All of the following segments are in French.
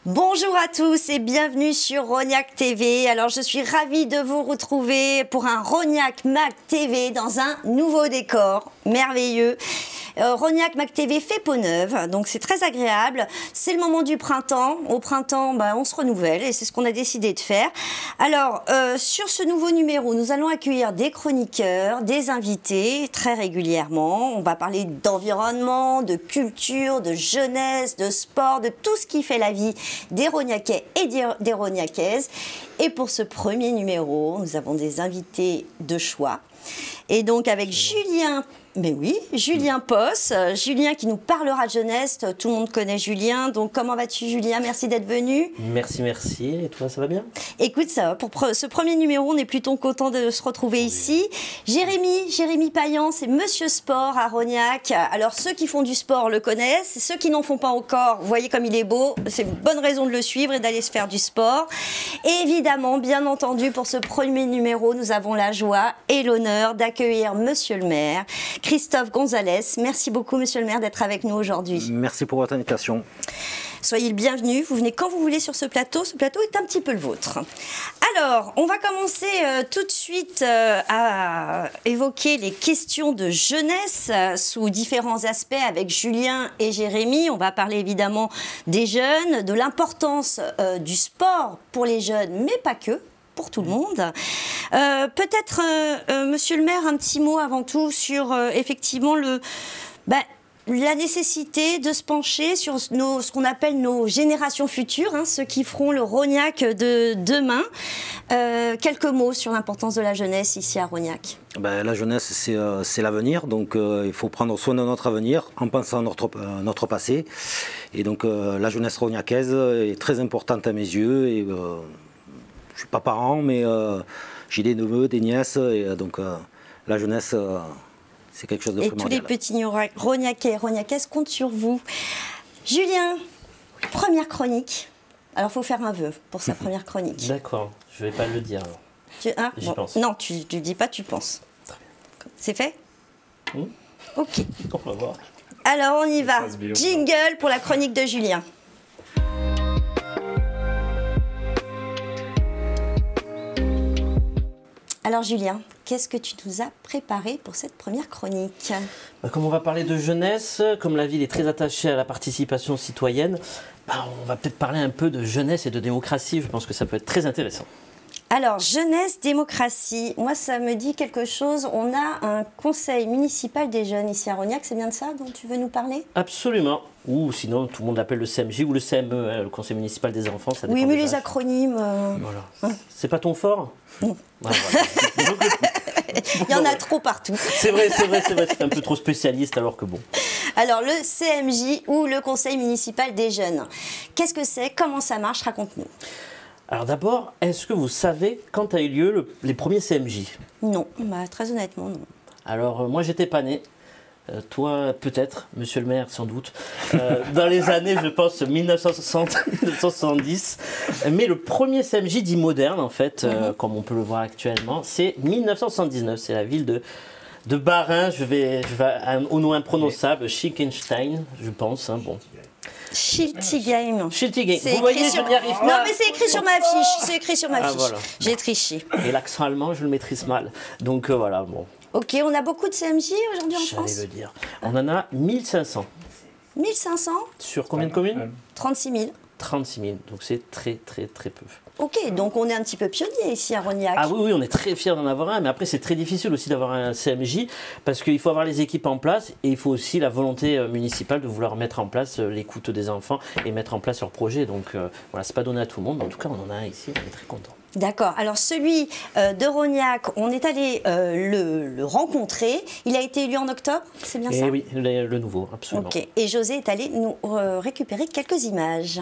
Bonjour à tous et bienvenue sur Rognac TV. Alors je suis ravie de vous retrouver pour un Rognac Mag TV dans un nouveau décor merveilleux. Rognac Mag TV fait peau neuve, donc c'est très agréable. C'est le moment du printemps. Au printemps, on se renouvelle et c'est ce qu'on a décidé de faire. Alors, sur ce nouveau numéro, nous allons accueillir des chroniqueurs, des invités très régulièrement. On va parler d'environnement, de culture, de jeunesse, de sport, de tout ce qui fait la vie des Rognacais et des Rognacaises. Et pour ce premier numéro, nous avons des invités de choix. Et donc avec Julien... Mais oui, Julien Posse, Julien qui nous parlera de jeunesse, tout le monde connaît Julien, donc comment vas-tu Julien? Merci d'être venu. Merci, et toi ça va bien? Écoute, ça va, pour ce premier numéro, on est plutôt content de se retrouver ici. Jérémy Payan, c'est Monsieur Sport à Rognac. Alors ceux qui font du sport le connaissent, ceux qui n'en font pas encore, vous voyez comme il est beau, c'est une bonne raison de le suivre et d'aller se faire du sport. Et évidemment, bien entendu, pour ce premier numéro, nous avons la joie et l'honneur d'accueillir Monsieur le maire, Christophe Gonzalez. Merci beaucoup, Monsieur le maire, d'être avec nous aujourd'hui. Merci pour votre invitation. Soyez le bienvenu. Vous venez quand vous voulez sur ce plateau. Ce plateau est un petit peu le vôtre. Alors, on va commencer tout de suite à évoquer les questions de jeunesse sous différents aspects avec Julien et Jérémy. On va parler évidemment des jeunes, de l'importance du sport pour les jeunes, mais pas que. Pour tout le monde. Peut-être, Monsieur le maire, un petit mot avant tout sur effectivement la nécessité de se pencher sur ce qu'on appelle nos générations futures, ceux qui feront le Rognac de demain. Quelques mots sur l'importance de la jeunesse ici à Rognac. La jeunesse, c'est l'avenir, donc il faut prendre soin de notre avenir en pensant à notre passé. Et donc la jeunesse rognacaise est très importante à mes yeux. Et, je ne suis pas parent, mais j'ai des neveux, des nièces, et donc la jeunesse, c'est quelque chose de primordial. Et tous les petits Rognacais et Rognacaises comptent sur vous. Julien, première chronique. Alors, il faut faire un vœu pour sa première chronique. D'accord, je ne vais pas le dire. J'y pense. Non, tu ne dis pas, tu penses. C'est fait? Ok. On va voir. Alors, on y va. Jingle pour la chronique de Julien. Alors Julien, qu'est-ce que tu nous as préparé pour cette première chronique? Comme on va parler de jeunesse, comme la ville est très attachée à la participation citoyenne, on va peut-être parler un peu de jeunesse et de démocratie. Je pense que ça peut être très intéressant. Alors, jeunesse, démocratie, moi ça me dit quelque chose. On a un conseil municipal des jeunes ici à Rognac, c'est bien de ça dont tu veux nous parler? Absolument. Ou sinon, tout le monde l'appelle le CMJ ou le CME, le conseil municipal des enfants. Ça oui, mais les acronymes... Voilà. C'est pas ton fort? Non. Voilà. Il y en a trop partout. C'est vrai, c'est un peu trop spécialiste alors que bon. Alors, le CMJ ou le conseil municipal des jeunes, qu'est-ce que c'est? Comment ça marche? Raconte-nous. Alors d'abord, est-ce que vous savez quand a eu lieu les premiers CMJ? Non, très honnêtement, non. Alors moi, j'étais pas né. Toi, peut-être, monsieur le maire, sans doute. Dans les années, je pense, 1960-1970. Mais le premier CMJ dit moderne, en fait, comme on peut le voir actuellement, c'est 1979. C'est la ville de Barin. Je vais au nom imprononçable, Schickenstein, je pense. Bon. Schiltigheim. Vous voyez, je n'y arrive pas. Non, mais c'est écrit sur ma fiche. C'est écrit sur ma fiche. Voilà. J'ai triché. Et l'accent allemand, je le maîtrise mal. Donc voilà, bon. Ok, on a beaucoup de CMJ aujourd'hui en France? J'allais le dire. On en a 1500. 1500? Sur combien de communes? 36 000. 36 000, donc c'est très peu. Ok, donc on est un petit peu pionnier ici à Rognac. Ah oui, on est très fiers d'en avoir un, mais après c'est très difficile aussi d'avoir un CMJ parce qu'il faut avoir les équipes en place et il faut aussi la volonté municipale de vouloir mettre en place l'écoute des enfants et mettre en place leurs projets. Donc voilà, c'est pas donné à tout le monde, mais en tout cas on en a un ici, on est très contents. D'accord. Alors celui de Rognac, on est allé le rencontrer. Il a été élu en octobre, c'est bien ça? Oui, le nouveau, absolument. Ok. Et José est allé nous récupérer quelques images.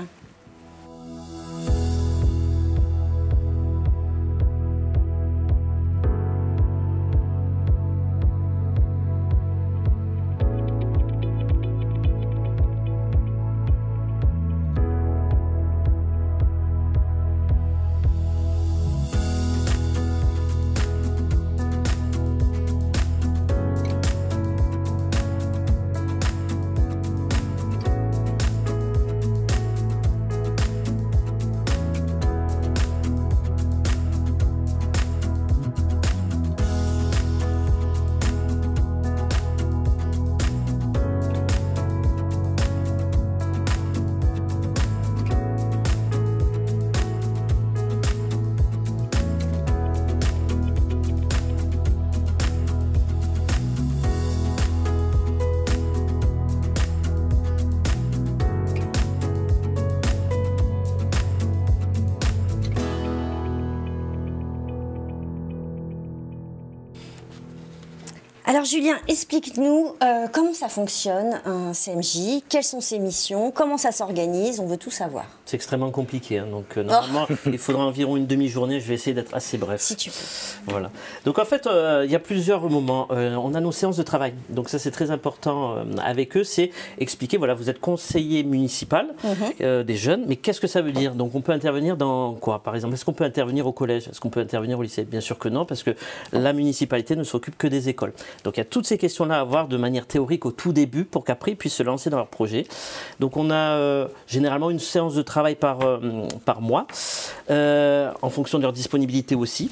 Alors Julien, explique-nous comment ça fonctionne un CMJ, quelles sont ses missions, comment ça s'organise, on veut tout savoir. C'est extrêmement compliqué, hein, donc normalement il faudra environ une demi-journée, je vais essayer d'être assez bref. Si tu peux. Voilà. Donc en fait, il y a plusieurs moments. On a nos séances de travail, donc ça c'est très important avec eux, c'est expliquer, voilà, vous êtes conseiller municipal des jeunes, mais qu'est-ce que ça veut dire? Donc on peut intervenir dans quoi? Par exemple, est-ce qu'on peut intervenir au collège? Est-ce qu'on peut intervenir au lycée? Bien sûr que non, parce que la municipalité ne s'occupe que des écoles. Donc il y a toutes ces questions-là à voir de manière théorique au tout début pour qu'après ils puissent se lancer dans leur projet. Donc on a généralement une séance de travail par mois, en fonction de leur disponibilité aussi,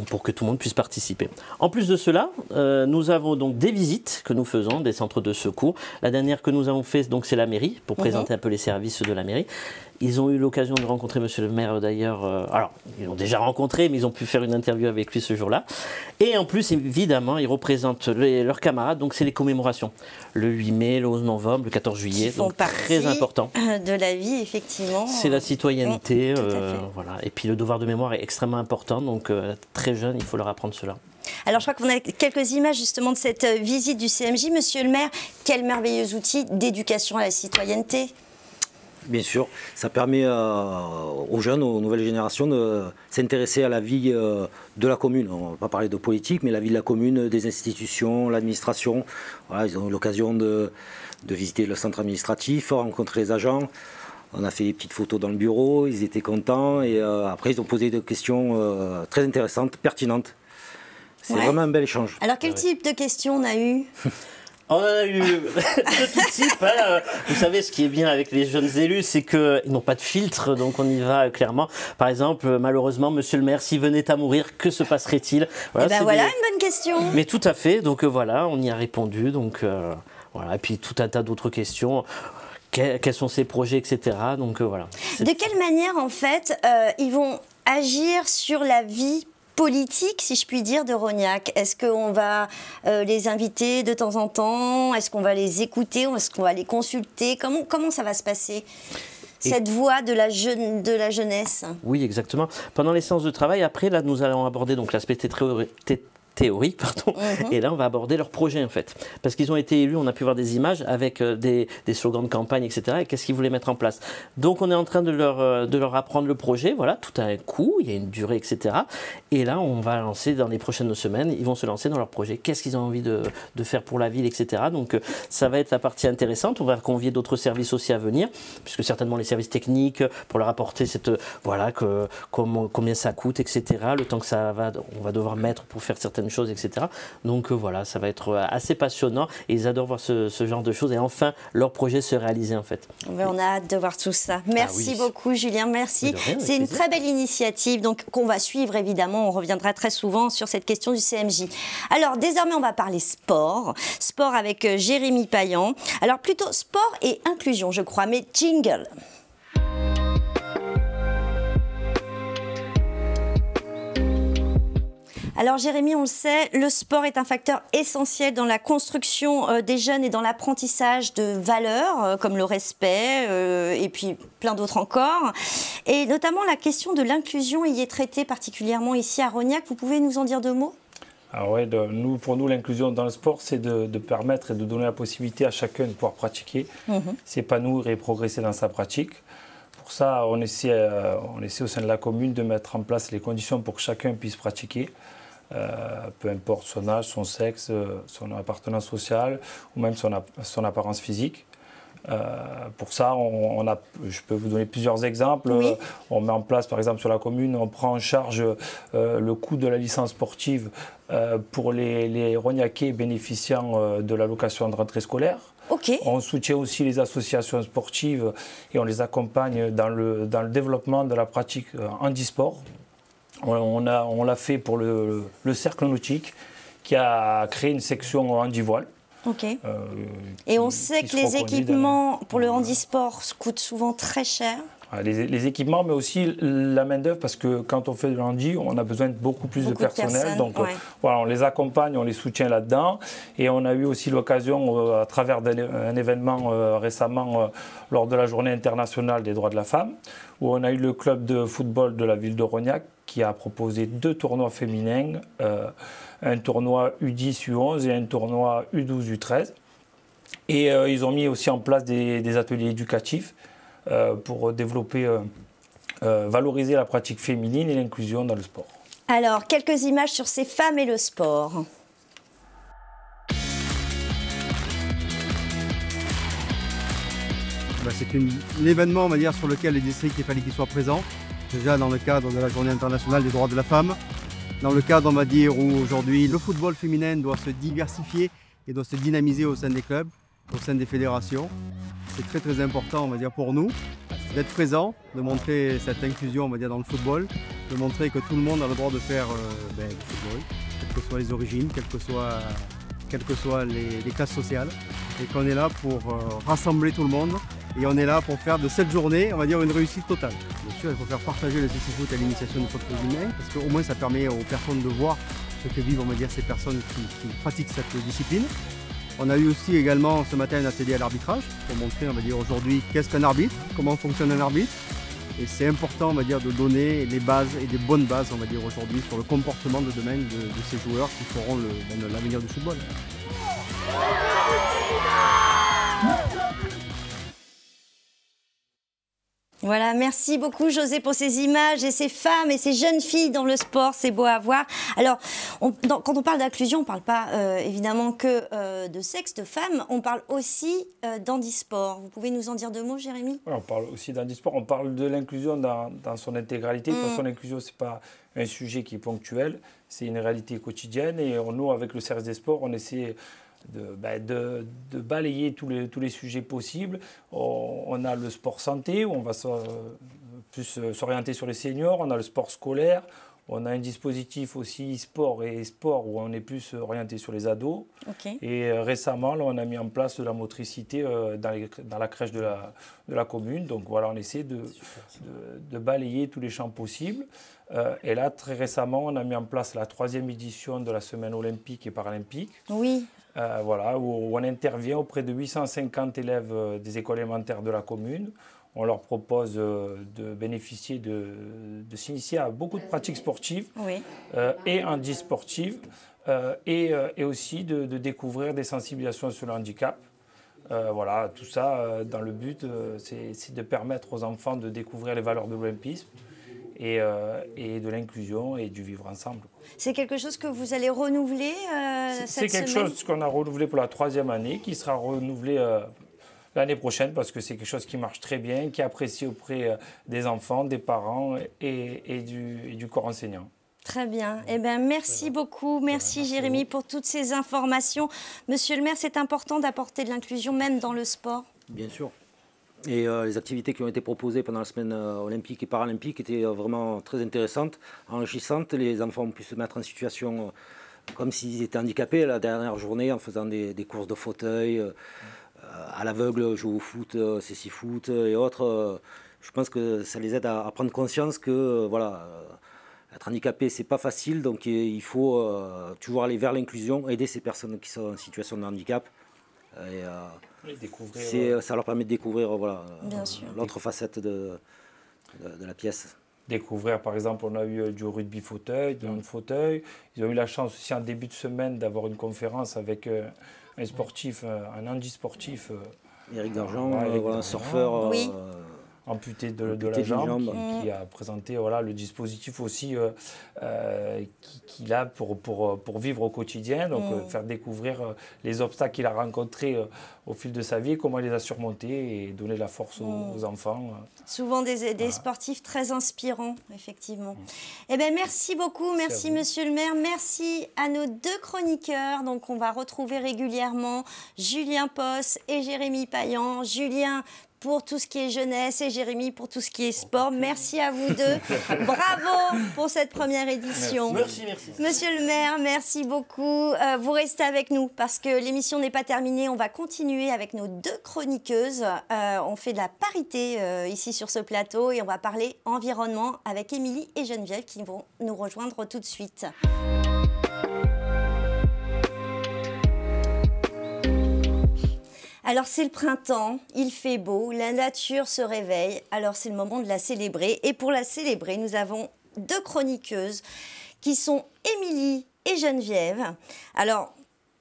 pour que tout le monde puisse participer. En plus de cela, nous avons donc des visites que nous faisons, des centres de secours. La dernière que nous avons fait, donc, c'est la mairie, pour présenter un peu les services de la mairie. Ils ont eu l'occasion de rencontrer monsieur le maire d'ailleurs. Alors, ils l'ont déjà rencontré, mais ils ont pu faire une interview avec lui ce jour-là. Et en plus, évidemment, ils représentent leurs camarades, donc c'est les commémorations. Le 8 mai, le 11 novembre, le 14 juillet, donc très important. De la vie, effectivement. C'est la citoyenneté, voilà. Et puis le devoir de mémoire est extrêmement important, donc très jeune, il faut leur apprendre cela. Alors, je crois qu'on a quelques images justement de cette visite du CMJ. Monsieur le maire, quel merveilleux outil d'éducation à la citoyenneté. Bien sûr, ça permet aux jeunes, aux nouvelles générations de s'intéresser à la vie de la commune. On ne va pas parler de politique, mais la vie de la commune, des institutions, l'administration. Voilà, ils ont eu l'occasion de visiter le centre administratif, rencontrer les agents. On a fait des petites photos dans le bureau, ils étaient contents et après ils ont posé des questions très intéressantes, pertinentes. C'est vraiment un bel échange. Alors quel type de questions on a eu? On en a eu de tout type. Hein. Vous savez, ce qui est bien avec les jeunes élus, c'est qu'ils n'ont pas de filtre, donc on y va clairement. Par exemple, malheureusement, monsieur le maire, s'il venait à mourir, que se passerait-il? Voilà, une bonne question. Mais tout à fait, donc voilà, on y a répondu. Donc voilà, et puis tout un tas d'autres questions. Quels sont ses projets, etc. Donc voilà. De quelle manière, en fait, ils vont agir sur la vie politique, si je puis dire, de Rognac? Est-ce qu'on va les inviter de temps en temps? Est-ce qu'on va les écouter? Est-ce qu'on va les consulter? Comment ça va se passer, cette voix de la jeunesse? Oui, exactement. Pendant les séances de travail, après, là, nous allons aborder donc l'aspect théorique, pardon. Et là on va aborder leur projet en fait, parce qu'ils ont été élus, on a pu voir des images avec des slogans de campagne, etc. et qu'est-ce qu'ils voulaient mettre en place. Donc on est en train de leur apprendre le projet, voilà, tout a un coût, il y a une durée, etc. Et là on va lancer dans les prochaines semaines, ils vont se lancer dans leur projet, qu'est-ce qu'ils ont envie de faire pour la ville, etc. Donc ça va être la partie intéressante. On va convier d'autres services aussi à venir, puisque certainement les services techniques, pour leur apporter voilà, combien ça coûte, etc. Le temps que on va devoir mettre pour faire certaines choses, etc. Donc voilà, ça va être assez passionnant et ils adorent voir ce genre de choses et enfin leur projet se réaliser en fait. On a hâte de voir tout ça. Merci beaucoup Julien, merci. C'est une très belle initiative donc qu'on va suivre évidemment, on reviendra très souvent sur cette question du CMJ. Alors désormais on va parler sport avec Jérémy Payan. Alors plutôt sport et inclusion je crois, mais jingle. Alors Jérémy, on le sait, le sport est un facteur essentiel dans la construction des jeunes et dans l'apprentissage de valeurs comme le respect et puis plein d'autres encore. Et notamment la question de l'inclusion y est traitée particulièrement ici à Rognac. Vous pouvez nous en dire deux mots ? Ah ouais, pour nous, l'inclusion dans le sport, c'est de permettre et de donner la possibilité à chacun de pouvoir pratiquer, s'épanouir et progresser dans sa pratique. Pour ça, on essaie au sein de la commune de mettre en place les conditions pour que chacun puisse pratiquer. Peu importe son âge, son sexe, son appartenance sociale ou même son apparence physique. Pour ça, je peux vous donner plusieurs exemples. Oui. On met en place, par exemple, sur la commune, on prend en charge le coût de la licence sportive pour les Rognacais bénéficiant de l'allocation de rentrée scolaire. Okay. On soutient aussi les associations sportives et on les accompagne dans le développement de la pratique handisport. On l'a fait pour le cercle nautique qui a créé une section handivoile. Okay. Et on sait que les équipements pour le handisport coûtent souvent très cher. Les équipements, mais aussi la main-d'œuvre, parce que quand on fait du handi, on a besoin de beaucoup de personnel. Donc voilà, on les accompagne, on les soutient là-dedans. Et on a eu aussi l'occasion, à travers un événement récemment, lors de la Journée internationale des droits de la femme, où on a eu le club de football de la ville de Rognac qui a proposé 2 tournois féminins, un tournoi U10, U11 et un tournoi U12, U13. Et ils ont mis aussi en place des ateliers éducatifs pour développer, valoriser la pratique féminine et l'inclusion dans le sport. Alors, quelques images sur ces femmes et le sport. C'est un événement, on va dire, sur lequel les districts, il fallait qu'ils soient présents. Déjà dans le cadre de la Journée internationale des droits de la femme, dans le cadre, on va dire, où aujourd'hui le football féminin doit se diversifier et doit se dynamiser au sein des clubs, au sein des fédérations. C'est très très important, on va dire, pour nous d'être présents, de montrer cette inclusion, on va dire, dans le football, de montrer que tout le monde a le droit de faire du football, quelles que soient les origines, quelles que soient les classes sociales, et qu'on est là pour rassembler tout le monde. Et on est là pour faire de cette journée, on va dire, une réussite totale. Bien sûr, il faut faire partager le cécifoot à l'initiation du football féminin, parce qu'au moins ça permet aux personnes de voir ce que vivent, on va dire, ces personnes qui pratiquent cette discipline. On a eu aussi également ce matin un atelier à l'arbitrage, pour montrer, on va dire, aujourd'hui qu'est-ce qu'un arbitre, comment fonctionne un arbitre. Et c'est important, on va dire, de donner les bases et des bonnes bases, on va dire, aujourd'hui, sur le comportement de demain de ces joueurs qui feront l'avenir du football. Voilà, merci beaucoup José pour ces images et ces femmes et ces jeunes filles dans le sport, c'est beau à voir. Alors, quand on parle d'inclusion, on ne parle pas évidemment que de sexe, de femmes, on parle aussi d'handisport. Vous pouvez nous en dire 2 mots, Jérémy? Oui, on parle aussi d'handisport, on parle de l'inclusion dans son intégralité. De toute façon, l'inclusion, ce n'est pas un sujet qui est ponctuel, c'est une réalité quotidienne. Et nous, avec le service des sports, on essaie de balayer tous les sujets possibles. On a le sport santé, où on va plus s'orienter sur les seniors. On a le sport scolaire. On a un dispositif aussi sport et sport où on est plus orienté sur les ados. Okay. Et récemment, là, on a mis en place de la motricité dans la crèche de la commune. Donc voilà, on essaie de balayer tous les champs possibles. Et là, très récemment, on a mis en place la 3e édition de la semaine olympique et paralympique. Oui. Voilà, où on intervient auprès de 850 élèves des écoles élémentaires de la commune. On leur propose de bénéficier, de s'initier à beaucoup de pratiques sportives, oui. Et handisportives, et aussi de découvrir des sensibilisations sur le handicap. Voilà, tout ça dans le but, c'est de permettre aux enfants de découvrir les valeurs de l'olympisme et de l'inclusion et du vivre ensemble. C'est quelque chose que vous allez renouveler cette semaine ? C'est quelque chose qu'on a renouvelé pour la 3e année, qui sera renouvelé l'année prochaine, parce que c'est quelque chose qui marche très bien, qui est apprécié auprès des enfants, des parents et du corps enseignant. Très bien. Eh bien, merci beaucoup. Merci Jérémy pour toutes ces informations. Monsieur le maire, c'est important d'apporter de l'inclusion même dans le sport. Bien sûr. Et les activités qui ont été proposées pendant la semaine olympique et paralympique étaient vraiment très intéressantes, enrichissantes. Les enfants ont pu se mettre en situation comme s'ils étaient handicapés la dernière journée en faisant des courses de fauteuil, à l'aveugle, jouer au foot, cécifoot et autres. Je pense que ça les aide à prendre conscience que voilà, être handicapé, c'est pas facile, donc il faut toujours aller vers l'inclusion, aider ces personnes qui sont en situation de handicap. Ça leur permet de découvrir voilà, l'autre facette de la pièce. Découvrir, par exemple, on a eu du rugby fauteuil, du hand fauteuil. Ils ont eu la chance aussi en début de semaine d'avoir une conférence avec un sportif, un handisportif. Éric Dargent, un surfeur. Oui. Amputé de la jambe, qui a présenté voilà, le dispositif aussi qu'il a pour vivre au quotidien, donc faire découvrir les obstacles qu'il a rencontrés au fil de sa vie, comment il les a surmontés et donner la force aux enfants. Souvent des sportifs très inspirants, effectivement. Eh bien, merci beaucoup, merci monsieur le maire, merci à nos 2 chroniqueurs. Donc on va retrouver régulièrement Julien Posse et Jérémy Payan. Julien pour tout ce qui est jeunesse et Jérémy pour tout ce qui est sport. Merci à vous 2. Bravo pour cette première édition. Merci. Monsieur le maire, merci beaucoup. Vous restez avec nous parce que l'émission n'est pas terminée. On va continuer avec nos 2 chroniqueuses. On fait de la parité ici sur ce plateau et on va parler environnement avec Émilie et Geneviève qui vont nous rejoindre tout de suite. Alors c'est le printemps, il fait beau, la nature se réveille, alors c'est le moment de la célébrer. Et pour la célébrer, nous avons deux chroniqueuses qui sont Émilie et Geneviève. Alors,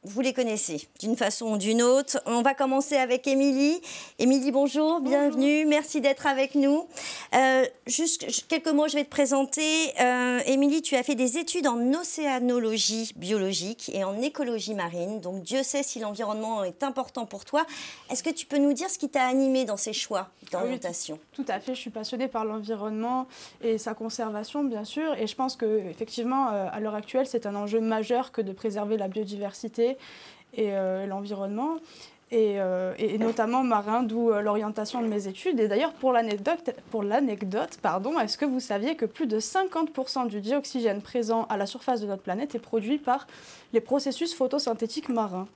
vous les connaissez d'une façon ou d'une autre. On va commencer avec Émilie. Émilie, bonjour, bienvenue, merci d'être avec nous. Juste quelques mots, je vais te présenter. Émilie, tu as fait des études en océanologie biologique et en écologie marine. Donc Dieu sait si l'environnement est important pour toi. Est-ce que tu peux nous dire ce qui t'a animé dans ces choix d'orientation? Oui, tout à fait, je suis passionnée par l'environnement et sa conservation, bien sûr. Et je pense qu'effectivement, à l'heure actuelle, c'est un enjeu majeur que de préserver la biodiversité et l'environnement, et notamment marin, d'où l'orientation de mes études. Et d'ailleurs, pour l'anecdote, est-ce que vous saviez que plus de 50% du dioxygène présent à la surface de notre planète est produit par les processus photosynthétiques marins?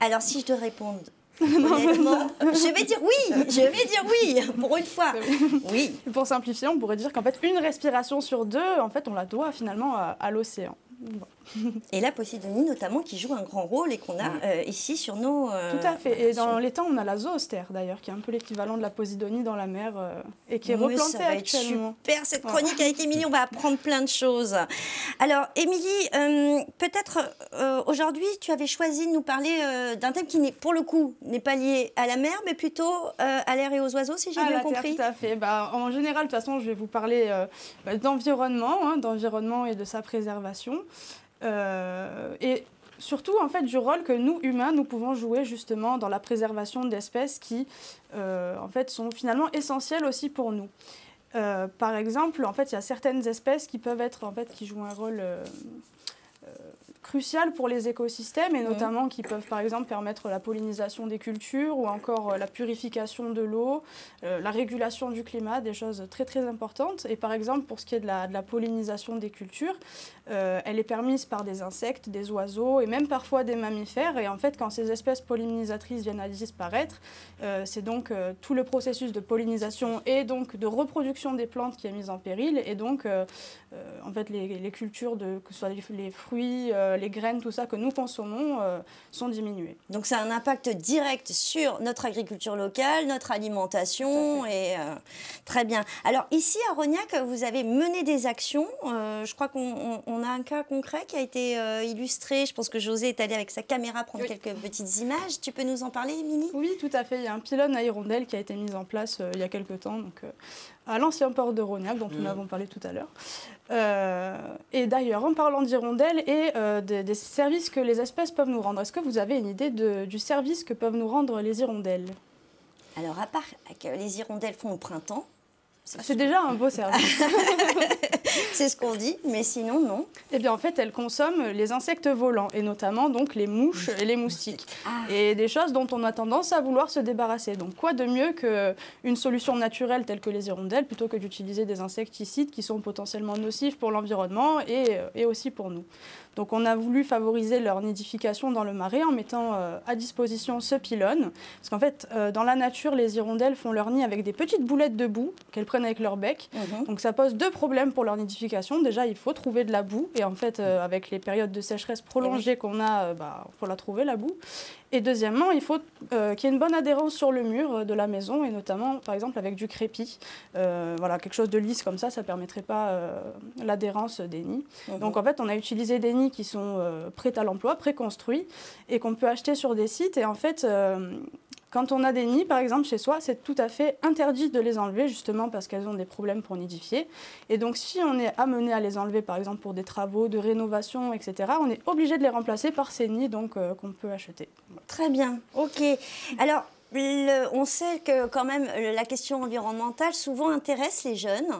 Alors, si je te réponds honnêtement, je vais dire oui, pour une fois. Oui. Pour simplifier, on pourrait dire qu'en fait, une respiration sur deux, en fait, on la doit finalement à l'océan. Bon. Et la Posidonie notamment qui joue un grand rôle et qu'on a ici sur nos... Tout à fait. Et dans l'étang, on a la zoostère d'ailleurs, qui est un peu l'équivalent de la Posidonie dans la mer et qui est replantée actuellement. Super cette chronique avec Émilie, on va apprendre plein de choses. Alors Émilie, peut-être aujourd'hui tu avais choisi de nous parler d'un thème qui pour le coup n'est pas lié à la mer, mais plutôt à l'air et aux oiseaux, si j'ai bien compris. Tout à fait. En général, de toute façon, je vais vous parler d'environnement et de sa préservation. Et surtout en fait du rôle que nous humains nous pouvons jouer justement dans la préservation d'espèces qui en fait sont finalement essentielles aussi pour nous. Par exemple, en fait, il y a certaines espèces qui peuvent être qui jouent un rôle crucial pour les écosystèmes et notamment qui peuvent par exemple permettre la pollinisation des cultures ou encore la purification de l'eau, la régulation du climat, des choses très très importantes. Et par exemple pour ce qui est de la pollinisation des cultures, elle est permise par des insectes, des oiseaux et même parfois des mammifères. Et en fait quand ces espèces pollinisatrices viennent à disparaître, c'est donc tout le processus de pollinisation et donc de reproduction des plantes qui est mis en péril et donc en fait les cultures, que ce soit les fruits, les graines, tout ça que nous consommons sont diminuées. Donc ça a un impact direct sur notre agriculture locale, notre alimentation et très bien. Alors ici à Rognac, vous avez mené des actions. Je crois qu'on a un cas concret qui a été illustré. Je pense que José est allé avec sa caméra prendre quelques petites images. Tu peux nous en parler, Émilie? Oui, tout à fait. Il y a un pylône à hirondelles qui a été mis en place il y a quelques temps. Donc, à l'ancien port de Rognac, dont nous avons parlé tout à l'heure. Et d'ailleurs, en parlant d'hirondelles et des services que les espèces peuvent nous rendre, est-ce que vous avez une idée du service que peuvent nous rendre les hirondelles? Alors, à part que les hirondelles font au printemps, c'est déjà un beau service. C'est ce qu'on dit, mais sinon, non. Eh bien, en fait, elles consomment les insectes volants, et notamment donc les mouches et les moustiques. Et des choses dont on a tendance à vouloir se débarrasser. Donc, quoi de mieux qu'une solution naturelle telle que les hirondelles, plutôt que d'utiliser des insecticides qui sont potentiellement nocifs pour l'environnement et aussi pour nous. Donc, on a voulu favoriser leur nidification dans le marais en mettant à disposition ce pylône. Parce qu'en fait, dans la nature, les hirondelles font leur nid avec des petites boulettes de boue qu'elles prennent avec leur bec. Donc, ça pose deux problèmes pour leur nidification. Déjà, il faut trouver de la boue. Et en fait, avec les périodes de sécheresse prolongées qu'on a, faut la trouver, la boue. Et deuxièmement, il faut qu'il y ait une bonne adhérence sur le mur de la maison, et notamment, par exemple, avec du crépi. Voilà, quelque chose de lisse comme ça ne permettrait pas l'adhérence des nids. Donc, en fait, on a utilisé des nids qui sont prêts à l'emploi, préconstruits, et qu'on peut acheter sur des sites. Et en fait, quand on a des nids, par exemple, chez soi, c'est tout à fait interdit de les enlever, justement parce qu'elles ont des problèmes pour nidifier. Et donc, si on est amené à les enlever, par exemple, pour des travaux de rénovation, etc., on est obligé de les remplacer par ces nids qu'on peut acheter. Très bien, ok. Alors, on sait que quand même la question environnementale souvent intéresse les jeunes.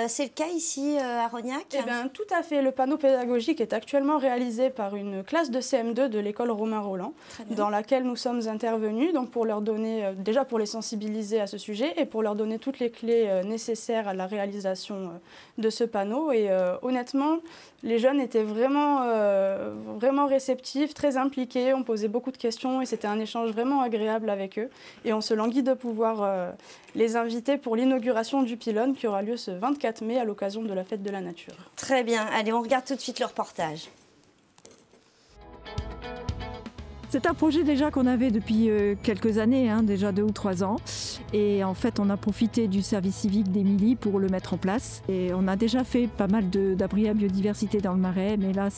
C'est le cas ici à Rognac? Eh bien, tout à fait. Le panneau pédagogique est actuellement réalisé par une classe de CM2 de l'école Romain Rolland, dans laquelle nous sommes intervenus, donc pour leur donner, déjà pour les sensibiliser à ce sujet et pour leur donner toutes les clés nécessaires à la réalisation de ce panneau. Et honnêtement, les jeunes étaient vraiment réceptifs, très impliqués. On posait beaucoup de questions et c'était un échange vraiment agréable avec eux. Et on se languit de pouvoir les inviter pour l'inauguration du pylône qui aura lieu ce 24 mai à l'occasion de la fête de la nature. Très bien. Allez, on regarde tout de suite le reportage. C'est un projet déjà qu'on avait depuis quelques années, déjà 2 ou 3 ans. Et en fait, on a profité du service civique d'Émilie pour le mettre en place. Et on a déjà fait pas mal d'abris à biodiversité dans le Marais. Mais là,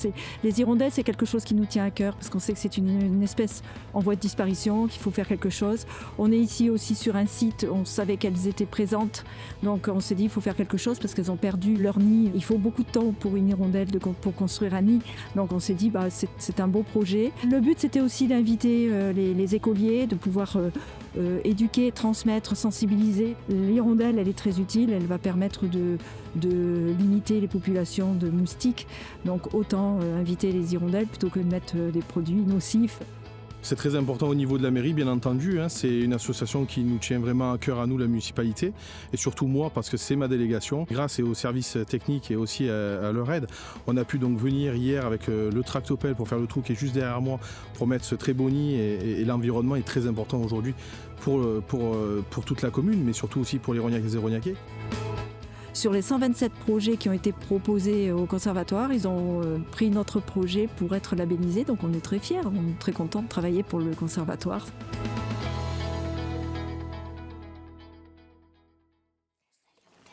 les hirondelles, c'est quelque chose qui nous tient à cœur parce qu'on sait que c'est une espèce en voie de disparition, qu'il faut faire quelque chose. On est ici aussi sur un site, on savait qu'elles étaient présentes. Donc on s'est dit, il faut faire quelque chose parce qu'elles ont perdu leur nid. Il faut beaucoup de temps pour une hirondelle pour construire un nid. Donc on s'est dit, c'est un beau projet. Le but, c'était aussi d'inviter les écoliers, de pouvoir éduquer, transmettre, sensibiliser. L'hirondelle, elle est très utile, elle va permettre de limiter les populations de moustiques. Donc autant inviter les hirondelles plutôt que de mettre des produits nocifs. C'est très important au niveau de la mairie, bien entendu. C'est une association qui nous tient vraiment à cœur à nous, la municipalité. Et surtout moi, parce que c'est ma délégation. Grâce aux services techniques et aussi à leur aide, on a pu donc venir hier avec le tractopelle pour faire le trou qui est juste derrière moi, pour mettre ce très beau nid. Et l'environnement est très important aujourd'hui pour toute la commune, mais surtout aussi pour les Rognacaises et Rognacais. Sur les 127 projets qui ont été proposés au conservatoire, ils ont pris notre projet pour être labellisé, donc on est très fiers, on est très contents de travailler pour le conservatoire.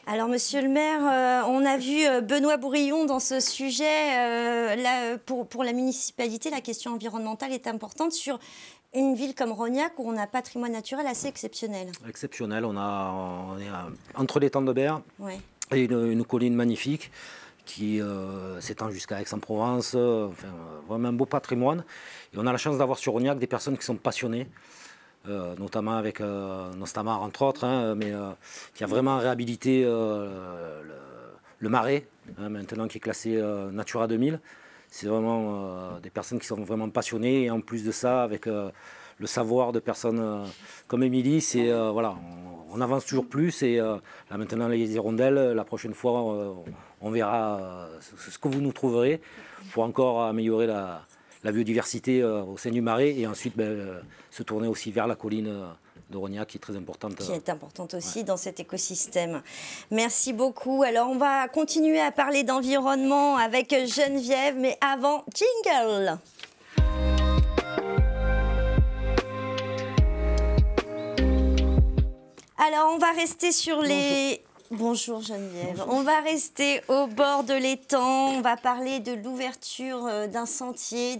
Alors, monsieur le maire, on a vu Benoît Bourillon dans ce sujet. Pour la municipalité, la question environnementale est importante sur une ville comme Rognac où on a un patrimoine naturel assez exceptionnel. Exceptionnel, on est entre les Temps de Berre et une colline magnifique qui s'étend jusqu'à Aix-en-Provence, vraiment un beau patrimoine. Et on a la chance d'avoir sur Rognac des personnes qui sont passionnées, notamment avec Nostamar entre autres, mais qui a vraiment réhabilité le Marais, maintenant qui est classé Natura 2000. C'est vraiment des personnes qui sont vraiment passionnées et en plus de ça, avec le savoir de personnes comme Émilie, c'est voilà, on avance toujours plus et là maintenant les hirondelles, la prochaine fois on verra ce que vous nous trouverez pour encore améliorer la biodiversité au sein du Marais et ensuite se tourner aussi vers la colline de Rognac qui est très importante. Qui est importante aussi dans cet écosystème. Merci beaucoup. Alors on va continuer à parler d'environnement avec Geneviève, mais avant, jingle. Alors on va rester sur les... Bonjour Geneviève. Bonjour. On va rester au bord de l'étang. On va parler de l'ouverture d'un sentier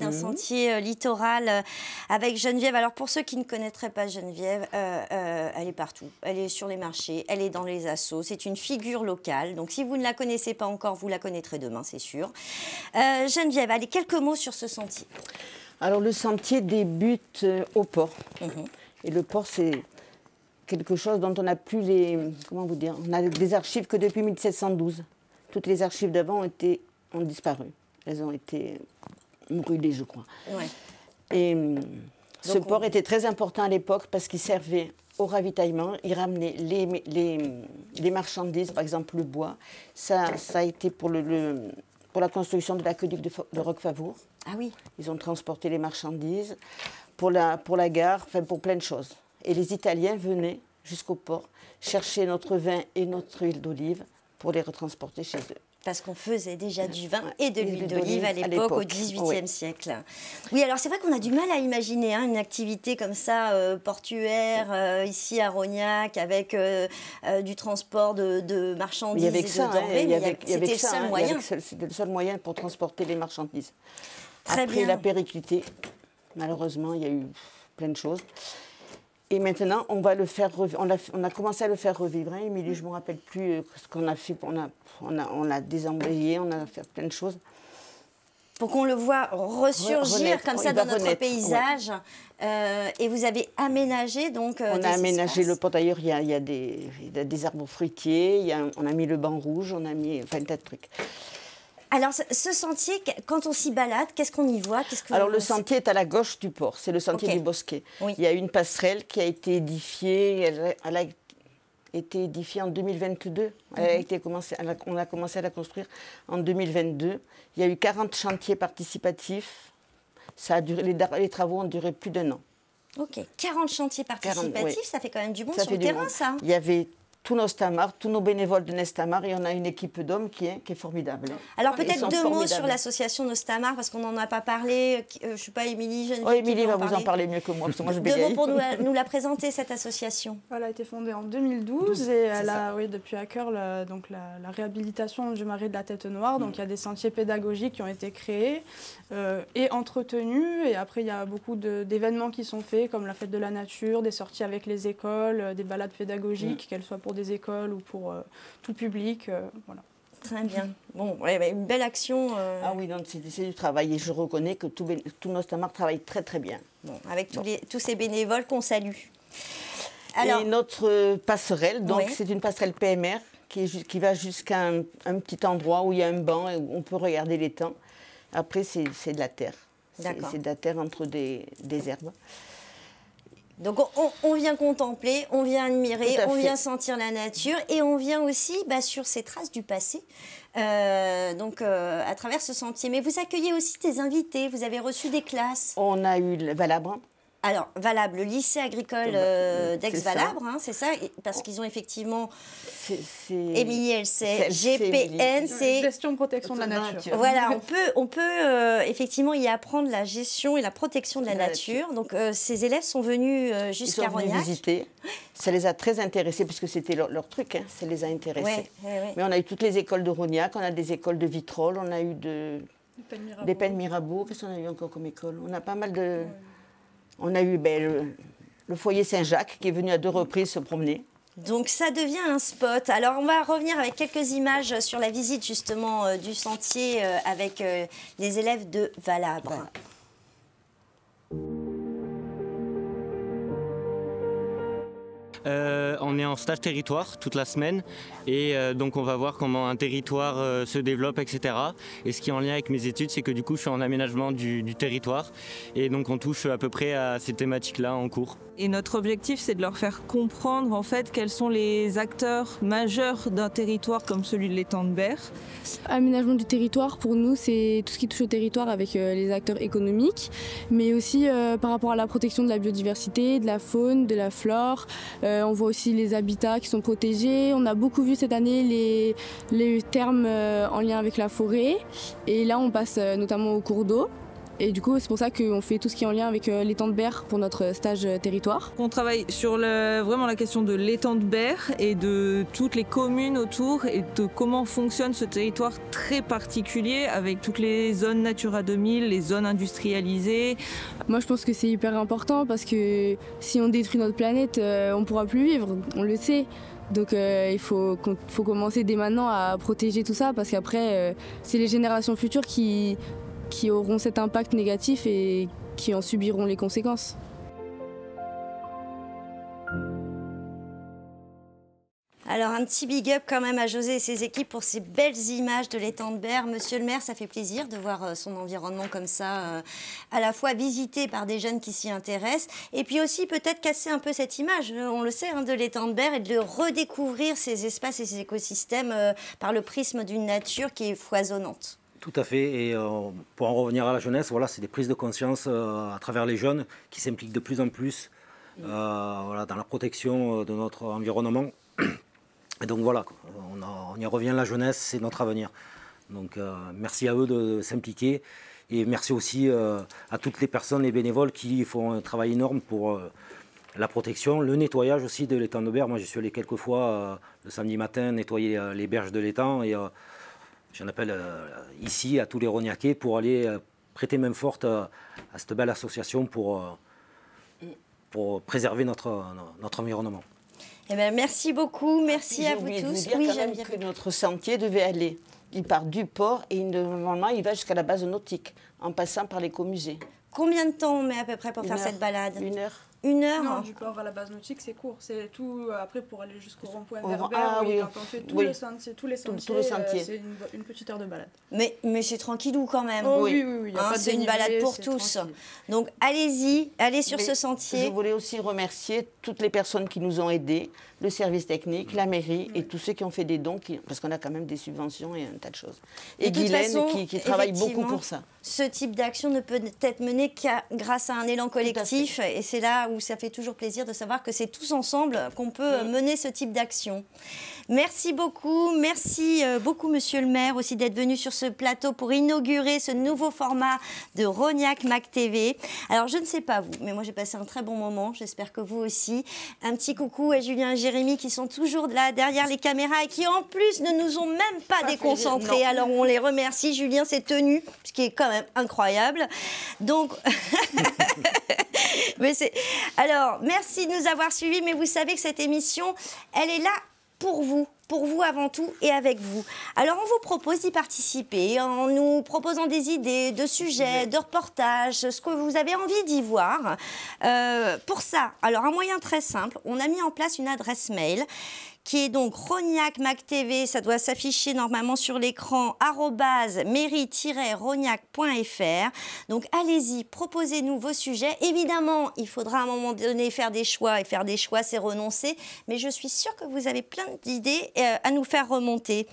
littoral avec Geneviève. Alors pour ceux qui ne connaîtraient pas Geneviève, elle est partout. Elle est sur les marchés, elle est dans les assos. C'est une figure locale. Donc si vous ne la connaissez pas encore, vous la connaîtrez demain, c'est sûr. Geneviève, allez, quelques mots sur ce sentier. Alors le sentier débute au port. Et le port, c'est quelque chose dont on n'a plus comment vous dire, on a des archives que depuis 1712. Toutes les archives d'avant ont disparu. Elles ont été brûlées, je crois. Ouais. Et ce port était très important à l'époque parce qu'il servait au ravitaillement. Il ramenait les marchandises, par exemple le bois. Ça a été pour la construction de l'aqueduc de Roquefavour. Ah oui. Ils ont transporté les marchandises pour la gare, enfin pour plein de choses. Et les Italiens venaient jusqu'au port chercher notre vin et notre huile d'olive pour les retransporter chez eux. Parce qu'on faisait déjà du vin et de l'huile d'olive à l'époque, au XVIIIe siècle. Oui, alors c'est vrai qu'on a du mal à imaginer une activité comme ça, portuaire, ici à Rognac, avec du transport de marchandises et de denrées. C'était le seul moyen. C'était le seul moyen pour transporter les marchandises. Très Après bien. la périclité, malheureusement, il y a eu plein de choses. Et maintenant, on a commencé à le faire revivre. Émilie, je ne me rappelle plus ce qu'on a fait. On l'a désemblayé, on a fait plein de choses. Pour qu'on le voit ressurgir comme ça dans notre paysage. Ouais. Et vous avez aménagé donc on a aménagé le port. D'ailleurs, il y a des arbres fruitiers, on a mis le banc rouge, on a mis un tas de trucs. Alors, ce sentier, quand on s'y balade, qu'est-ce qu'on y voit? Alors, le sentier est à la gauche du port. C'est le sentier du Bosquet. Oui. Il y a une passerelle qui a été édifiée. Elle a été édifiée en 2022. On a commencé à la construire en 2022. Il y a eu 40 chantiers participatifs. Ça a duré, les travaux ont duré plus d'1 an. Ok, 40 chantiers participatifs, ça fait quand même du bon sur le terrain, ça. Il y avait tout Nostamar, tous nos bénévoles de Nestamar, et on a une équipe d'hommes qui est formidable. Alors Ils peut-être sont 2 mots formidables. sur l'association Nostamar, parce qu'on n'en a pas parlé. Je ne sais pas, Émilie, Geneviève. Oh, Émilie qui va en vous en parler mieux que moi, parce que moi je 2 bégaye. mots pour nous la présenter, cette association. Elle a été fondée en 2012 et elle a, oui, depuis à cœur la réhabilitation du marais de la Tête Noire. Donc il y a des sentiers pédagogiques qui ont été créés et entretenus. Et après, il y a beaucoup d'événements qui sont faits, comme la fête de la nature, des sorties avec les écoles, des balades pédagogiques, qu'elles soient pour des écoles ou pour tout public. Voilà. Très bien. Bon, ouais, une belle action. Ah oui, c'est du travail et je reconnais que tout Nostamar travaille très très bien. Bon, avec tous ces bénévoles qu'on salue. Alors, et notre passerelle, donc oui. c'est une passerelle PMR qui va jusqu'à un petit endroit où il y a un banc et où on peut regarder l'étang. Après, c'est de la terre. C'est de la terre entre des herbes. Donc on vient contempler, on vient admirer, on vient sentir la nature et on vient aussi sur ces traces du passé, à travers ce sentier. Mais vous accueillez aussi des invités, vous avez reçu des classes. On a eu Valabre. Alors, Valabre, le lycée agricole d'Aix-Valabre, c'est ça, parce qu'ils ont effectivement, Émilie, elle sait, GPN, c'est gestion protection de la nature. Voilà, on peut effectivement y apprendre la gestion et la protection de la nature. Donc, ces élèves sont venus jusqu'à Rognac. Ils sont venus visiter. Ça les a très intéressés, puisque c'était leur truc, hein, ça les a intéressés. Ouais. Mais on a eu toutes les écoles de Rognac, on a des écoles de Vitrolles, on a eu des Pennes Mirabeau. Qu'est-ce qu'on a eu encore comme école? On a pas mal de... On a eu le foyer Saint-Jacques qui est venu à 2 reprises se promener. Donc ça devient un spot. Alors on va revenir avec quelques images sur la visite justement du sentier avec les élèves de Valabre. Ouais. On est en stage territoire toute la semaine et donc on va voir comment un territoire se développe, etc. Et ce qui est en lien avec mes études, c'est que du coup je suis en aménagement du territoire et donc on touche à peu près à ces thématiques-là en cours. Et notre objectif, c'est de leur faire comprendre en fait quels sont les acteurs majeurs d'un territoire comme celui de l'étang de Berre. Aménagement du territoire, pour nous, c'est tout ce qui touche au territoire avec les acteurs économiques, mais aussi par rapport à la protection de la biodiversité, de la faune, de la flore. On voit aussi les habitats qui sont protégés. On a beaucoup vu cette année les termes en lien avec la forêt. Et là, on passe notamment au cours d'eau. Et du coup, c'est pour ça qu'on fait tout ce qui est en lien avec l'étang de Berre pour notre stage territoire. On travaille sur vraiment la question de l'étang de Berre et de toutes les communes autour et de comment fonctionne ce territoire très particulier avec toutes les zones Natura 2000, les zones industrialisées. Moi, je pense que c'est hyper important parce que si on détruit notre planète, on ne pourra plus vivre, on le sait. Donc il faut commencer dès maintenant à protéger tout ça parce qu'après, c'est les générations futures qui auront cet impact négatif et qui en subiront les conséquences. Alors un petit big up quand même à José et ses équipes pour ces belles images de l'étang de Berre. Monsieur le maire, ça fait plaisir de voir son environnement comme ça, à la fois visité par des jeunes qui s'y intéressent et puis aussi peut-être casser un peu cette image, on le sait, de l'étang de Berre et de redécouvrir ces espaces et ces écosystèmes par le prisme d'une nature qui est foisonnante. Tout à fait, et pour en revenir à la jeunesse, voilà, c'est des prises de conscience à travers les jeunes qui s'impliquent de plus en plus dans la protection de notre environnement. Et donc voilà, on y revient, la jeunesse, c'est notre avenir. Donc merci à eux de s'impliquer et merci aussi à toutes les personnes, les bénévoles qui font un travail énorme pour la protection, le nettoyage aussi de l'étang de Berre. Moi, je suis allé quelques fois le samedi matin nettoyer les berges de l'étang et j'en appelle ici à tous les Rognacais pour aller prêter main forte à cette belle association pour préserver notre environnement. Eh bien, merci beaucoup, merci à vous tous. J'ai oublié de vous dire quand même que notre sentier devait aller. Il part du port et normalement il va jusqu'à la base nautique en passant par l'écomusée. Combien de temps on met à peu près pour faire cette balade? 1 heure. 1 heure? Non, du port à la base nautique, c'est court. C'est tout après pour aller jusqu'au rond-point Berber. Quand on fait tous les sentiers, c'est une petite heure de balade. Mais c'est tranquillou quand même. Oh, oui. C'est une balade pour tous. Tranquille. Donc allez-y, allez sur ce sentier. Je voulais aussi remercier toutes les personnes qui nous ont aidés, le service technique, la mairie et tous ceux qui ont fait des dons, parce qu'on a quand même des subventions et un tas de choses. Et Guylaine qui travaille beaucoup pour ça. ce type d'action ne peut être mené qu'à grâce à un élan collectif. Et c'est là où ça fait toujours plaisir de savoir que c'est tous ensemble qu'on peut mener ce type d'action. Merci beaucoup. Merci beaucoup, monsieur le maire, aussi d'être venu sur ce plateau pour inaugurer ce nouveau format de Rognac Mac TV. Alors, je ne sais pas vous, mais moi, j'ai passé un très bon moment. J'espère que vous aussi. Un petit coucou à Julien et Jérémy qui sont toujours là derrière les caméras et qui, en plus, ne nous ont même pas déconcentrés. Alors, on les remercie. Julien s'est tenu, ce qui est quand même incroyable. Donc... Alors, merci de nous avoir suivis, mais vous savez que cette émission, elle est là pour vous avant tout et avec vous. Alors, on vous propose d'y participer en nous proposant des idées, de sujets, de reportages, ce que vous avez envie d'y voir. Pour ça, alors un moyen très simple, on a mis en place une adresse mail qui est donc Rognac Mac TV, ça doit s'afficher normalement sur l'écran, @mairie-rognac.fr. Donc allez-y, proposez-nous vos sujets. Évidemment, il faudra à un moment donné faire des choix, et faire des choix, c'est renoncer. Mais je suis sûre que vous avez plein d'idées à nous faire remonter.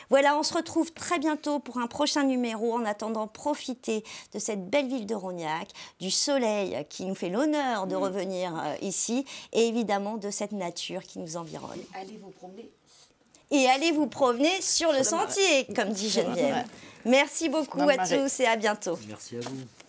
Voilà, on se retrouve très bientôt pour un prochain numéro. En attendant, profitez de cette belle ville de Rognac, du soleil qui nous fait l'honneur de revenir ici, et évidemment de cette nature qui nous environne. Allez vous promener. Et allez vous promener sur le sentier, comme dit Geneviève. Merci beaucoup à tous et à bientôt. Merci à vous.